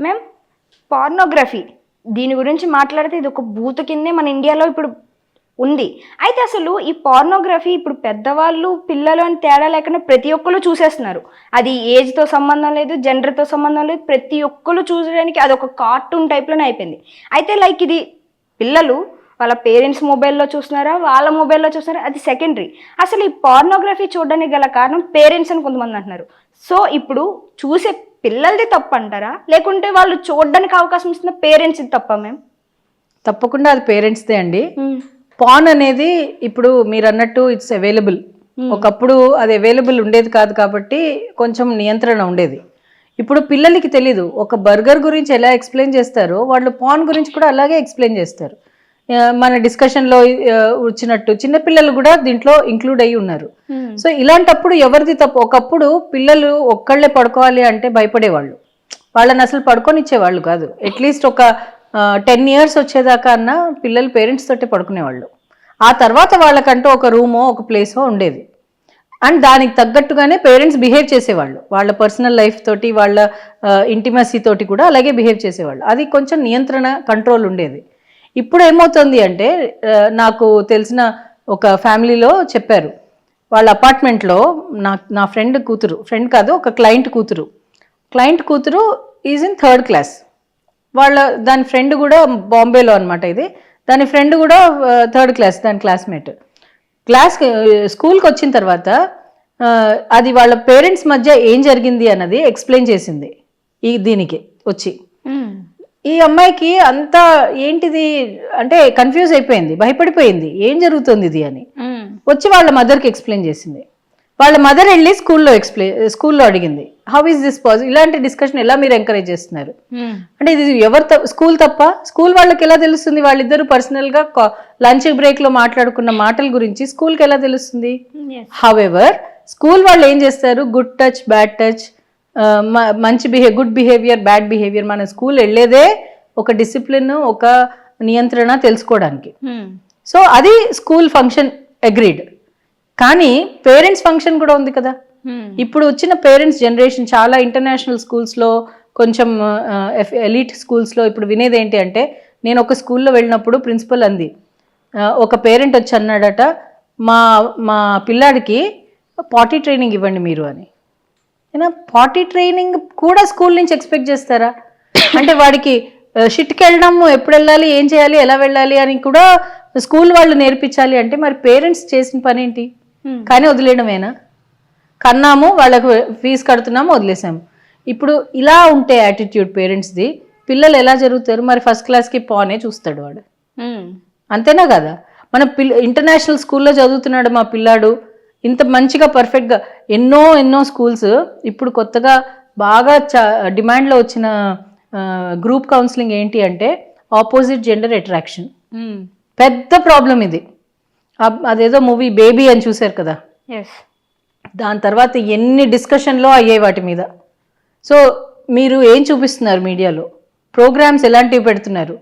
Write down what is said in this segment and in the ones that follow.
Ma'am, pornography దీని గురించి మాట్లాడితే ఇది ఒక భూత కిందే మన ఇండియాలో ఇప్పుడు ఉంది. అయితే అసలు ఈ పార్నోగ్రఫీ ఇప్పుడు పెద్దవాళ్ళు పిల్లలు అని తేడా లేకుండా ప్రతి ఒక్కరు చూసేస్తున్నారు. అది ఏజ్తో సంబంధం లేదు, జెండర్తో సంబంధం లేదు, ప్రతి ఒక్కరు చూసడానికి అది ఒక కార్టూన్ టైప్లోనే అయిపోయింది. అయితే లైక్ ఇది పిల్లలు వాళ్ళ పేరెంట్స్ మొబైల్లో చూస్తున్నారా, వాళ్ళ మొబైల్లో చూస్తున్నారా, అది సెకండరీ. అసలు ఈ పార్నోగ్రఫీ చూడడానికి గల కారణం పేరెంట్స్ అని కొంతమంది అంటున్నారు. సో ఇప్పుడు చూసే పిల్లలది తప్పు అంటారా, లేకుంటే వాళ్ళు చూడడానికి అవకాశం ఇస్తున్న పేరెంట్స్ ఇది తప్ప మేము? తప్పకుండా అది పేరెంట్స్దే అండి. పాన్ అనేది ఇప్పుడు మీరు అన్నట్టు ఇట్స్ అవైలబుల్. ఒకప్పుడు అది అవైలబుల్ ఉండేది కాదు కాబట్టి కొంచెం నియంత్రణ ఉండేది. ఇప్పుడు పిల్లలకి తెలీదు. ఒక బర్గర్ గురించి ఎలా ఎక్స్ప్లెయిన్ చేస్తారో వాళ్ళు పాన్ గురించి కూడా అలాగే ఎక్స్ప్లెయిన్ చేస్తారు. మన డిస్కషన్లో వచ్చినట్టు చిన్నపిల్లలు కూడా దీంట్లో ఇంక్లూడ్ అయ్యి ఉన్నారు. సో ఇలాంటప్పుడు ఎవరిది తప్పు? ఒకప్పుడు పిల్లలు ఒక్కళ్ళే పడుకోవాలి అంటే భయపడేవాళ్ళు, వాళ్ళని అసలు పడుకోనిచ్చేవాళ్ళు కాదు. అట్లీస్ట్ ఒక 10 years వచ్చేదాకా అన్న పిల్లలు పేరెంట్స్ తోటే పడుకునేవాళ్ళు. ఆ తర్వాత వాళ్ళకంటూ ఒక రూమో ఒక ప్లేసో ఉండేది. అండ్ దానికి తగ్గట్టుగానే పేరెంట్స్ బిహేవ్ చేసేవాళ్ళు. వాళ్ళ పర్సనల్ లైఫ్ తోటి వాళ్ళ ఇంటిమసీ తోటి కూడా అలాగే బిహేవ్ చేసేవాళ్ళు. అది కొంచెం నియంత్రణ కంట్రోల్ ఉండేది. ఇప్పుడు ఏమవుతుంది అంటే నాకు తెలిసిన ఒక ఫ్యామిలీలో చెప్పారు, వాళ్ళ అపార్ట్మెంట్లో నా ఫ్రెండ్ కూతురు, ఫ్రెండ్ కాదు ఒక క్లయింట్ కూతురు ఈజ్ ఇన్ 3rd class. దాని ఫ్రెండ్ కూడా బాంబేలో అనమాట. ఇది దాని ఫ్రెండ్ కూడా 3rd class, దాని క్లాస్మేట్. స్కూల్కి వచ్చిన తర్వాత అది వాళ్ళ పేరెంట్స్ మధ్య ఏం జరిగింది అన్నది ఎక్స్ప్లెయిన్ చేసింది దీనికి వచ్చి. ఈ అమ్మాయికి అంతా ఏంటిది అంటే కన్ఫ్యూజ్ అయిపోయింది, భయపడిపోయింది, ఏం జరుగుతుంది ఇది అని. వచ్చి వాళ్ళ మదర్కి ఎక్స్ప్లెయిన్ చేసింది. వాళ్ళ మదర్ వెళ్ళి స్కూల్లో అడిగింది, హౌ ఈస్ దిస్ పాసిబుల్? ఇలాంటి డిస్కషన్ ఎలా మీరు ఎంకరేజ్ చేస్తున్నారు అంటే ఇది స్కూల్ తప్ప? స్కూల్ వాళ్ళకి ఎలా తెలుస్తుంది? వాళ్ళిద్దరు పర్సనల్గా లంచ్ బ్రేక్లో మాట్లాడుకున్న మాటల గురించి స్కూల్కి ఎలా తెలుస్తుంది? హౌఎవర్ స్కూల్ వాళ్ళు ఏం చేస్తారు, good touch, bad touch, good behaviour, bad behaviour. మన స్కూల్ వెళ్ళేదే ఒక డిసిప్లిన్, ఒక నియంత్రణ తెలుసుకోవడానికి. సో అది స్కూల్ ఫంక్షన్, అగ్రీడ్. కానీ పేరెంట్స్ ఫంక్షన్ కూడా ఉంది కదా. ఇప్పుడు వచ్చిన పేరెంట్స్ జనరేషన్ చాలా ఇంటర్నేషనల్ స్కూల్స్లో, కొంచెం ఎలీట్ స్కూల్స్లో ఇప్పుడు వినేది ఏంటి అంటే, నేను ఒక స్కూల్లో వెళ్ళినప్పుడు ప్రిన్సిపల్ అంది, ఒక పేరెంట్ వచ్చి అన్నాడట, మా పిల్లాడికి పాటీ ట్రైనింగ్ ఇవ్వండి మీరు అని. పాటీ ట్రైనింగ్ కూడా స్కూల్ నుంచి ఎక్స్పెక్ట్ చేస్తారా? అంటే వాడికి షిట్కి వెళ్ళడం, ఎప్పుడు వెళ్ళాలి, ఏం చేయాలి, ఎలా వెళ్ళాలి అని కూడా స్కూల్ వాళ్ళు నేర్పించాలి అంటే మరి పేరెంట్స్ చేసిన పని ఏంటి? కానీ వదిలేయడమేనా? కన్నాము, వాళ్ళకు ఫీజు కడుతున్నాము, వదిలేసాము. ఇప్పుడు ఇలా ఉంటే యాటిట్యూడ్ పేరెంట్స్ది, పిల్లలు ఎలా జరుగుతారు? మరి 1st classకి పానే చూస్తాడు వాడు, అంతేనా కదా? మన ఇంటర్నేషనల్ స్కూల్లో చదువుతున్నాడు మా పిల్లాడు, ఇంత మంచిగా పర్ఫెక్ట్గా. ఎన్నో స్కూల్స్ ఇప్పుడు కొత్తగా బాగా డిమాండ్లో వచ్చిన గ్రూప్ కౌన్సిలింగ్ ఏంటి అంటే ఆపోజిట్ జెండర్ అట్రాక్షన్. పెద్ద ప్రాబ్లం ఇది. అదేదో మూవీ బేబీ అని చూశారు కదా, దాని తర్వాత ఎన్ని డిస్కషన్లో అయ్యాయి వాటి మీద. సో మీరు ఏం చూపిస్తున్నారు మీడియాలో? ప్రోగ్రామ్స్ ఎలాంటివి పెడుతున్నారు?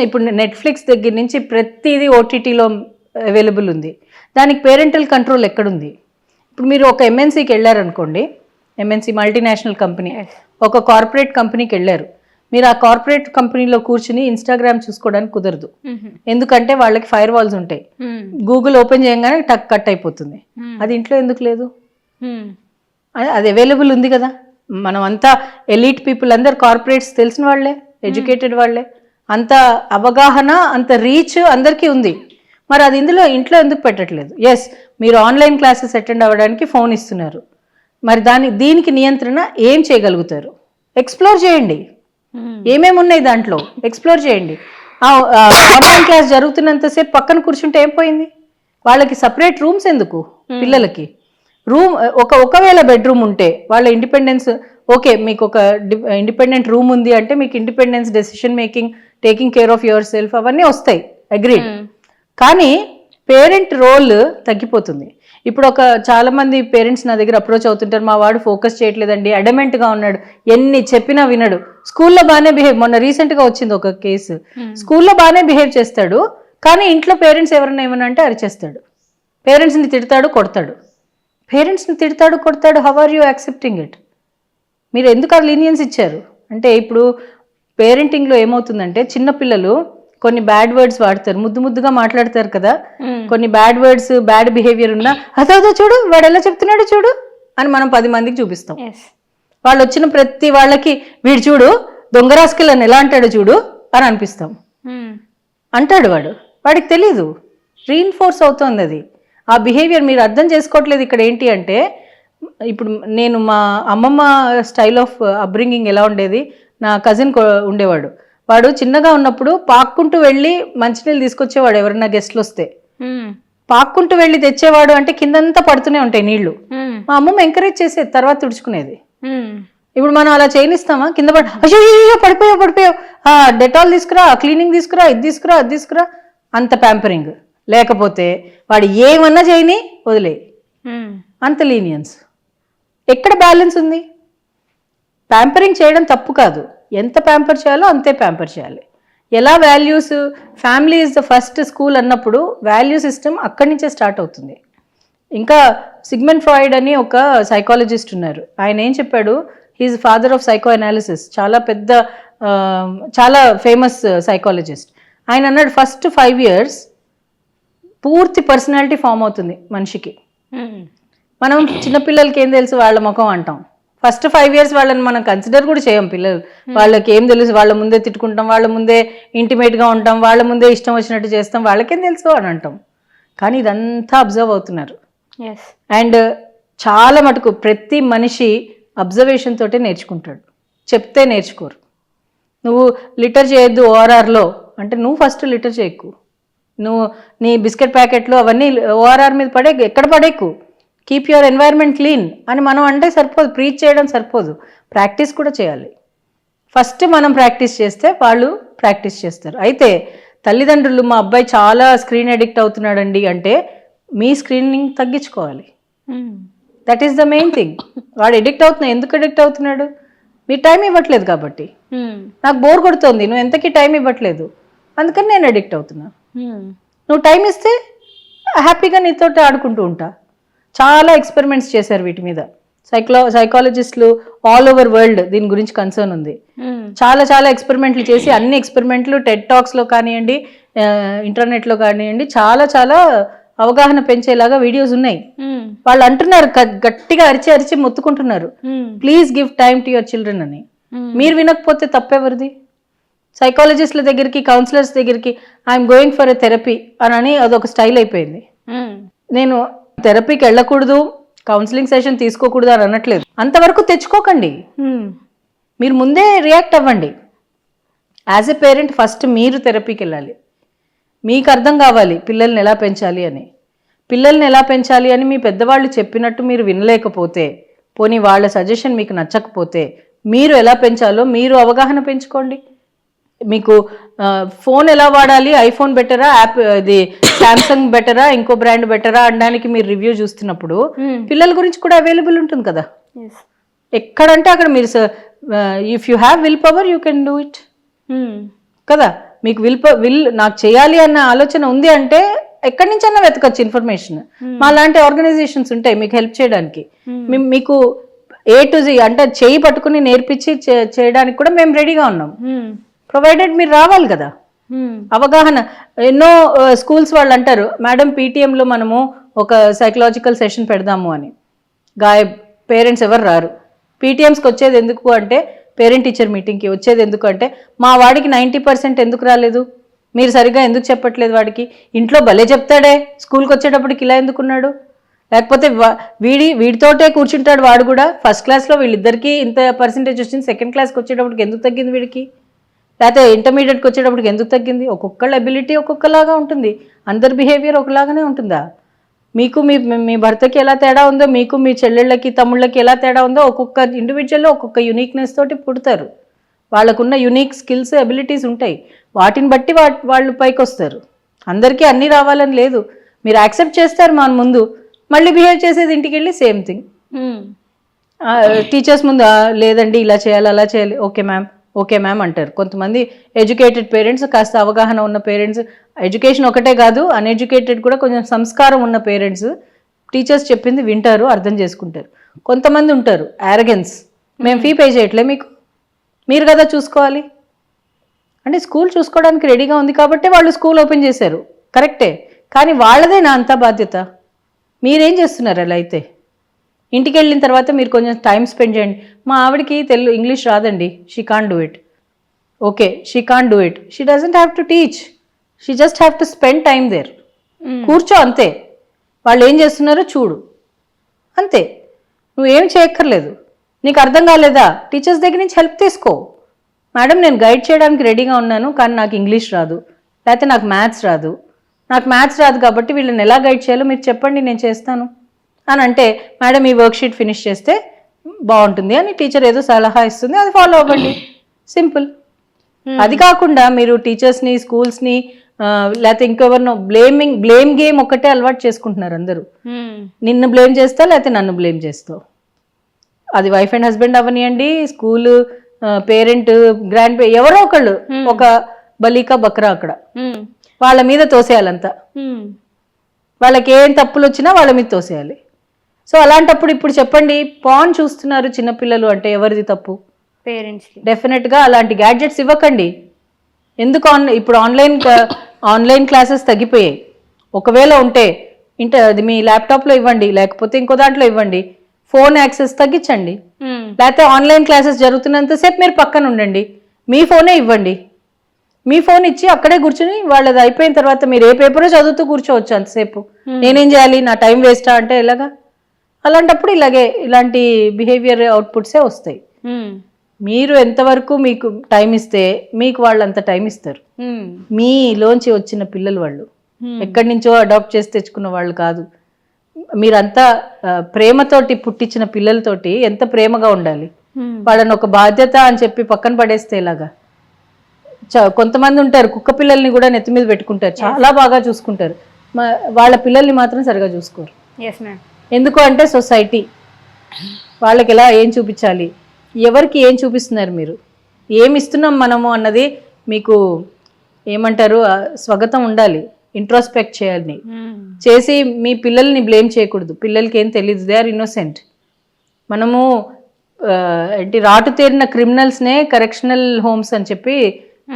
ఇప్పుడు నెట్ఫ్లిక్స్ దగ్గర నుంచి ప్రతిదీ ఓటీటీలో అవైలబుల్ ఉంది. దానికి పేరెంటల్ కంట్రోల్ ఎక్కడుంది? ఇప్పుడు మీరు ఒక ఎంఎన్సీకి వెళ్ళారనుకోండి, ఎంఎన్సీ మల్టీనేషనల్ కంపెనీ, ఒక కార్పొరేట్ కంపెనీకి వెళ్ళారు. మీరు ఆ కార్పొరేట్ కంపెనీలో కూర్చుని ఇన్స్టాగ్రామ్ చూసుకోవడానికి కుదరదు. ఎందుకంటే వాళ్ళకి ఫైర్ వాల్స్ ఉంటాయి. గూగుల్ ఓపెన్ చేయగానే కట్ అయిపోతుంది. అది ఇంట్లో ఎందుకు లేదు? అది అవైలబుల్ ఉంది కదా. మనం అంతా ఎలీట్ పీపుల్, అందరు కార్పొరేట్స్ తెలిసిన వాళ్ళే, ఎడ్యుకేటెడ్ వాళ్ళే, అంత అవగాహన, అంత రీచ్ అందరికీ ఉంది. మరి అది ఇంట్లో ఎందుకు పెట్టట్లేదు? ఎస్, మీరు ఆన్లైన్ క్లాసెస్ అటెండ్ అవ్వడానికి ఫోన్ ఇస్తున్నారు. మరి దీనికి నియంత్రణ ఏం చేయగలుగుతారు? ఎక్స్ప్లోర్ చేయండి, ఏమేమి ఉన్నాయి దాంట్లో ఎక్స్ప్లోర్ చేయండి. ఆన్లైన్ క్లాస్ జరుగుతున్నంతసేపు పక్కన కూర్చుంటే ఏం పోయింది? వాళ్ళకి సపరేట్ రూమ్స్ ఎందుకు? పిల్లలకి ఒకవేళ బెడ్రూమ్ ఉంటే వాళ్ళ ఇండిపెండెన్స్, ఓకే, మీకు ఒక ఇండిపెండెంట్ రూమ్ ఉంది అంటే మీకు independence, decision making, taking care of your self అవన్నీ వస్తాయి, అగ్రీడ్. కానీ పేరెంట్ రోల్ తగ్గిపోతుంది. ఇప్పుడు చాలా మంది పేరెంట్స్ నా దగ్గర అప్రోచ్ అవుతుంటారు, మా వాడు ఫోకస్ చేయట్లేదండి, అడమెంట్గా ఉన్నాడు, ఎన్ని చెప్పినా వినడు, స్కూల్లో బాగానే బిహేవ్. మొన్న రీసెంట్గా వచ్చింది ఒక కేసు, స్కూల్లో బాగానే బిహేవ్ చేస్తాడు, కానీ ఇంట్లో పేరెంట్స్ ఎవరైనా ఏమన్నా అంటే అరిచేస్తాడు, పేరెంట్స్ని తిడతాడు, కొడతాడు. How are you accepting it? మీరు ఎందుకు ఆ లీనియన్స్ ఇచ్చారు? అంటే ఇప్పుడు పేరెంటింగ్లో ఏమవుతుందంటే చిన్నపిల్లలు కొన్ని బ్యాడ్ వర్డ్స్ వాడతారు, ముద్దుగా మాట్లాడతారు కదా, కొన్ని బ్యాడ్ వర్డ్స్ బ్యాడ్ బిహేవియర్ ఉన్నా అదో చూడు వాడు ఎలా చెప్తున్నాడు చూడు అని మనం 10 మందికి చూపిస్తాం. వాళ్ళు వచ్చిన ప్రతి వాళ్ళకి వీడు చూడు దొంగరాస్కిల్ అని ఎలా అంటాడు చూడు అని అనిపిస్తాం. అంటాడు వాడికి తెలీదు, రీఇన్ఫోర్స్ అవుతుంది అది ఆ బిహేవియర్. మీరు అర్థం చేసుకోవట్లేదు. ఇక్కడ ఏంటి అంటే ఇప్పుడు నేను మా అమ్మమ్మ స్టైల్ ఆఫ్ అప్బ్రింగింగ్ ఎలా ఉండేది, నా కజిన్ ఉండేవాడు, వాడు చిన్నగా ఉన్నప్పుడు పాక్కుంటూ వెళ్ళి మంచినీళ్ళు తీసుకొచ్చేవాడు. ఎవరైనా గెస్ట్లు వస్తే పాక్కుంటూ వెళ్ళి తెచ్చేవాడు, అంటే కిందంతా పడుతూనే ఉంటాయి నీళ్లు. మా అమ్మమ్మ ఎంకరేజ్ చేసేది, తర్వాత తుడుచుకునేది. ఇప్పుడు మనం అలా చేయనిస్తామా? కింద అయ్యో పడిపోయావు, డెటాల్ తీసుకురా, క్లీనింగ్ తీసుకురా, ఇది తీసుకురా, అది తీసుకురా, అంత ప్యాంపరింగ్. లేకపోతే వాడు ఏమన్నా చేయని వదిలే, అంత లీనియన్స్. ఎక్కడ బ్యాలెన్స్ ఉంది? ప్యాంపరింగ్ చేయడం తప్పు కాదు, ఎంత ప్యాంపర్ చేయాలో అంతే ప్యాంపర్ చేయాలి. ఎలా values, family is the first school అన్నప్పుడు వాల్యూ సిస్టమ్ అక్కడి నుంచే స్టార్ట్ అవుతుంది. ఇంకా సిగ్మండ్ ఫ్రాయిడ్ అని ఒక సైకాలజిస్ట్ ఉన్నారు, ఆయన ఏం చెప్పాడు, he's father of psychoanalysis, చాలా పెద్ద చాలా ఫేమస్ సైకాలజిస్ట్. ఆయన అన్నాడు ఫస్ట్ 5 years పూర్తి పర్సనాలిటీ ఫామ్ అవుతుంది మనిషికి. మనం చిన్నపిల్లలకి ఏం తెలుసు, వాళ్ళ ముఖం అంటాం. ఫస్ట్ 5 years వాళ్ళని మనం కన్సిడర్ కూడా చేయం. పిల్లలు వాళ్ళకి ఏం తెలుసు, వాళ్ళ ముందే తిట్టుకుంటాం, వాళ్ళ ముందే ఇంటిమేట్గా ఉంటాం, వాళ్ళ ముందే ఇష్టం వచ్చినట్టు చేస్తాం, వాళ్ళకేం తెలుసు అని అంటాం. కానీ ఇదంతా అబ్జర్వ్ అవుతున్నారు. అండ్ చాలా మటుకు ప్రతి మనిషి అబ్జర్వేషన్ తోటే నేర్చుకుంటాడు, చెప్తే నేర్చుకోరు. నువ్వు లిటర్ చేయొద్దు ఓఆర్ఆర్లో అంటే నువ్వు ఫస్ట్ లిటర్ చేయకు, నువ్వు నీ బిస్కెట్ ప్యాకెట్లు అవన్నీ ఓఆర్ఆర్ మీద ఎక్కడ పడేకు, కీప్ యువర్ ఎన్వైర్న్మెంట్ క్లీన్ అని మనం అంటే సరిపోదు, ప్రీచ్ చేయడం సరిపోదు, ప్రాక్టీస్ కూడా చేయాలి. ఫస్ట్ మనం ప్రాక్టీస్ చేస్తే వాళ్ళు ప్రాక్టీస్ చేస్తారు. అయితే తల్లిదండ్రులు మా అబ్బాయి చాలా స్క్రీన్ అడిక్ట్ అవుతున్నాడండి అంటే మీ స్క్రీనింగ్ తగ్గించుకోవాలి. That is the main thing. వాడు ఎడిక్ట్ అవుతున్నాడు, ఎందుకు ఎడిక్ట్ అవుతున్నాడు? మీరు టైం ఇవ్వట్లేదు కాబట్టి. నాకు బోర్ కొడుతుంది, నువ్వు ఎంతకీ టైం ఇవ్వట్లేదు, అందుకని నేను అడిక్ట్ అవుతున్నా. నువ్వు టైం ఇస్తే హ్యాపీగా నీతో ఆడుకుంటూ ఉంటా. చాలా ఎక్స్పెరిమెంట్స్ చేశారు వీటి మీద సైకాలజిస్టులు ఆల్ ఓవర్ వరల్డ్, దీని గురించి కన్సర్న్ ఉంది. చాలా ఎక్స్పెరిమెంట్లు చేసి అన్ని ఎక్స్పెరిమెంట్లు టెడ్ టాక్స్లో కానివ్వండి, ఇంటర్నెట్లో కానివ్వండి, చాలా అవగాహన పెంచేలాగా వీడియోస్ ఉన్నాయి. వాళ్ళు అంటున్నారు, గట్టిగా అరిచి మొత్తుకుంటున్నారు, please give time to your children అని. మీరు వినకపోతే తప్పెవరిది? సైకాలజిస్టుల దగ్గరికి, కౌన్సిలర్స్ దగ్గరికి I'm going for a therapy అని అదొక స్టైల్ అయిపోయింది. నేను థెరపీకి వెళ్ళకూడదు, కౌన్సిలింగ్ సెషన్ తీసుకోకూడదు అని అనట్లేదు, అంతవరకు తెచ్చుకోకండి. మీరు ముందే రియాక్ట్ అవ్వండి. యాజ్ ఎ పేరెంట్ ఫస్ట్ మీరు థెరపీకి వెళ్ళాలి. మీకు అర్థం కావాలి పిల్లల్ని ఎలా పెంచాలి అని. పిల్లల్ని ఎలా పెంచాలి అని మీ పెద్దవాళ్ళు చెప్పినట్టు మీరు వినలేకపోతే, పోనీ వాళ్ళ సజెషన్ మీకు నచ్చకపోతే, మీరు ఎలా పెంచాలో మీరు అవగాహన పెంచుకోండి. మీకు ఫోన్ ఎలా వాడాలి, ఐఫోన్ బెటరా, యాప్ ఇది శాంసంగ్ బెటరా, ఇంకో బ్రాండ్ బెటరా అనడానికి మీరు రివ్యూ చూస్తున్నప్పుడు పిల్లల గురించి కూడా అవైలబుల్ ఉంటుంది కదా. ఎక్కడంటే అక్కడ మీరు if you have will power you can do it కదా. మీకు విల్ నాకు చేయాలి అన్న ఆలోచన ఉంది అంటే ఎక్కడి నుంచైనా వెతకచ్చు ఇన్ఫర్మేషన్. మా లాంటి ఆర్గనైజేషన్స్ ఉంటాయి మీకు హెల్ప్ చేయడానికి. మీకు A to Z అంటే చేయి పట్టుకుని నేర్పించి చేయడానికి కూడా మేము రెడీగా ఉన్నాం, ప్రొవైడెడ్ మీరు రావాలి కదా. అవగాహన ఎన్నో స్కూల్స్ వాళ్ళు అంటారు, మేడం పీటీఎంలో మనము ఒక సైకలాజికల్ సెషన్ పెడదాము అని. పేరెంట్స్ ఎవరు రారు. పీటీఎంస్కి వచ్చేది ఎందుకు అంటే, పేరెంట్ టీచర్ మీటింగ్కి వచ్చేది ఎందుకు అంటే, మా వాడికి 90% ఎందుకు రాలేదు, మీరు సరిగ్గా ఎందుకు చెప్పట్లేదు, వాడికి ఇంట్లో భలే చెప్తాడే, స్కూల్కి వచ్చేటప్పటికి ఇలా ఎందుకున్నాడు, లేకపోతే వీడితోటే కూర్చుంటాడు వాడు కూడా, ఫస్ట్ క్లాస్లో వీళ్ళిద్దరికీ ఇంత పర్సెంటేజ్ వచ్చింది, సెకండ్ క్లాస్కి వచ్చేటప్పటికి ఎందుకు తగ్గింది వీడికి, లేకపోతే ఇంటర్మీడియట్కి వచ్చేటప్పటికి ఎందుకు తగ్గింది. ఒక్కొక్కళ్ళ అబిలిటీ ఒక్కొక్కలాగా ఉంటుంది, అందరి బిహేవియర్ ఒకలాగానే ఉంటుందా. మీకు మీ భర్తకి ఎలా తేడా ఉందో, మీకు మీ చెల్లెళ్ళకి తమ్ముళ్ళకి ఎలా తేడా ఉందో, ఒక్కొక్క ఇండివిజువల్లో ఒక్కొక్క యూనిక్నెస్ తోటి పుడతారు. వాళ్ళకున్న యూనిక్ స్కిల్స్ అబిలిటీస్ ఉంటాయి, వాటిని బట్టి వాళ్ళు పైకి వస్తారు. అందరికీ అన్నీ రావాలని లేదు. మీరు యాక్సెప్ట్ చేస్తారు మన ముందు, మళ్ళీ బిహేవ్ చేసేది ఇంటికి వెళ్ళి సేమ్ థింగ్. టీచర్స్ ముందు లేదండి ఇలా చేయాలి అలా చేయాలి, ఓకే మ్యామ్ అంటారు. కొంతమంది ఎడ్యుకేటెడ్ పేరెంట్స్, కాస్త అవగాహన ఉన్న పేరెంట్స్, ఎడ్యుకేషన్ ఒకటే కాదు అన్ఎడ్యుకేటెడ్ కూడా కొంచెం సంస్కారం ఉన్న పేరెంట్స్ టీచర్స్ చెప్పింది వింటారు, అర్థం చేసుకుంటారు. కొంతమంది ఉంటారు యారగెన్స్, మేము ఫీ పే చేయట్లే, మీరు కదా చూసుకోవాలి. అంటే స్కూల్ చూసుకోవడానికి రెడీగా ఉంది కాబట్టి వాళ్ళు స్కూల్ ఓపెన్ చేశారు, కరెక్టే. కానీ వాళ్ళదే నా అంతా బాధ్యత. మీరేం చేస్తున్నారు అలా అయితే? ఇంటికి వెళ్ళిన తర్వాత మీరు కొంచెం టైం స్పెండ్ చేయండి. మా ఆవిడకి ఇంగ్లీష్ రాదండి, she can't do it. Okay, she can't do it, she doesn't have to teach, she just have to spend time there. కూర్చో అంతే, వాళ్ళు ఏం చేస్తున్నారో చూడు అంతే. నువ్వేం చేయక్కర్లేదు. నీకు అర్థం కాలేదా, టీచర్స్ దగ్గర నుంచి హెల్ప్ తీసుకో. మేడం నేను గైడ్ చేయడానికి రెడీగా ఉన్నాను, కానీ నాకు ఇంగ్లీష్ రాదు, లేకపోతే నాకు మ్యాథ్స్ రాదు. నాకు మ్యాథ్స్ రాదు కాబట్టి వీళ్ళని ఎలా గైడ్ చేయాలో మీరు చెప్పండి, నేను చేస్తాను అని అంటే, మేడం ఈ వర్క్షీట్ ఫినిష్ చేస్తే బాగుంటుంది అని టీచర్ ఏదో సలహా ఇస్తుంది, అది ఫాలో అవ్వండి, సింపుల్. అది కాకుండా మీరు టీచర్స్ని, స్కూల్స్ని, లేకపోతే ఇంకెవరినో బ్లేమ్ గేమ్ ఒక్కటే అలవాటు చేసుకుంటున్నారు అందరూ. నిన్ను బ్లేమ్ చేస్తావు, లేకపోతే నన్ను బ్లేమ్ చేస్తావు. అది వైఫ్ అండ్ హస్బెండ్ అవనియండి, స్కూల్ పేరెంట్, గ్రాండ్ ఎవరో ఒకళ్ళు, ఒక బలీకా బక్రా అక్కడ, వాళ్ళ మీద తోసేయాలంతా. వాళ్ళకి ఏం తప్పులు వచ్చినా వాళ్ళ మీద తోసేయాలి. సో అలాంటప్పుడు ఇప్పుడు చెప్పండి, పాన్ చూస్తున్నారు చిన్నపిల్లలు అంటే ఎవరిది తప్పు? పేరెంట్స్. డెఫినెట్గా అలాంటి గ్యాడ్జెట్స్ ఇవ్వకండి. ఎందుకు ఇప్పుడు ఆన్లైన్ క్లాసెస్ తగ్గిపోయాయి. ఒకవేళ ఉంటే అది మీ ల్యాప్టాప్లో ఇవ్వండి, లేకపోతే ఇంకో దాంట్లో ఇవ్వండి. ఫోన్ యాక్సెస్ తగ్గించండి. లేకపోతే ఆన్లైన్ క్లాసెస్ జరుగుతున్నంతసేపు మీరు పక్కన ఉండండి, మీ ఫోనే ఇవ్వండి. మీ ఫోన్ ఇచ్చి అక్కడే కూర్చుని వాళ్ళది అయిపోయిన తర్వాత మీరు ఏ పేపరో చదువుతూ కూర్చోవచ్చు అంతసేపు. నేనేం చేయాలి, నా టైం వేస్టా అంటే ఎలాగా? అలాంటప్పుడు ఇలాంటి బిహేవియర్ అవుట్పుట్సే వస్తాయి. మీరు ఎంతవరకు మీకు టైం ఇస్తే మీకు వాళ్ళు అంత టైం ఇస్తారు. మీలోంచి వచ్చిన పిల్లలు వాళ్ళు ఎక్కడి నుంచో అడాప్ట్ చేసి తెచ్చుకున్న వాళ్ళు కాదు. మీరంతా ప్రేమతోటి పుట్టించిన పిల్లలతోటి ఎంత ప్రేమగా ఉండాలి. వాళ్ళని ఒక బాధ్యత అని చెప్పి పక్కన పడేస్తే ఎలాగా? కొంతమంది ఉంటారు కుక్క పిల్లల్ని కూడా నెత్తి మీద పెట్టుకుంటారు, చాలా బాగా చూసుకుంటారు, వాళ్ళ పిల్లల్ని మాత్రం సరిగా చూసుకోరు. ఎందుకు అంటే సొసైటీ వాళ్ళకి ఎలా ఏం చూపించాలి, ఎవరికి ఏం చూపిస్తున్నారు, మీరు ఏమి ఇస్తున్నాం మనము అన్నది మీకు ఏమంటారు స్వగతం ఉండాలి. ఇంట్రోస్పెక్ట్ చేయాలి, చేసి మీ పిల్లల్ని బ్లేమ్ చేయకూడదు. పిల్లలకి ఏం తెలియదు, దే ఆర్ ఇన్నోసెంట్. మనము రాటు తేరిన క్రిమినల్స్నే కరెక్షనల్ హోమ్స్ అని చెప్పి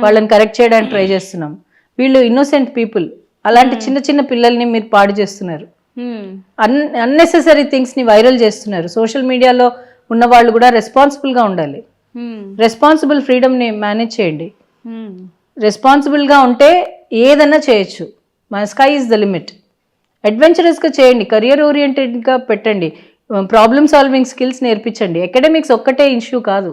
వాళ్ళని కరెక్ట్ చేయడానికి ట్రై చేస్తున్నాం. వీళ్ళు ఇన్నోసెంట్ పీపుల్. అలాంటి చిన్న చిన్న పిల్లల్ని మీరు పాడు చేస్తున్నారు, అన్నెసెసరీ థింగ్స్ని వైరల్ చేస్తున్నారు. సోషల్ మీడియాలో ఉన్న వాళ్ళు కూడా రెస్పాన్సిబుల్గా ఉండాలి. రెస్పాన్సిబుల్ ఫ్రీడమ్ని మేనేజ్ చేయండి. రెస్పాన్సిబుల్గా ఉంటే ఏదన్నా చేయొచ్చు. My sky is the limit. అడ్వెంచరస్గా చేయండి, కెరియర్ ఓరియంటెడ్గా పెట్టండి, ప్రాబ్లమ్ సాల్వింగ్ స్కిల్స్ నేర్పించండి. అకాడమిక్స్ ఒక్కటే ఇష్యూ కాదు.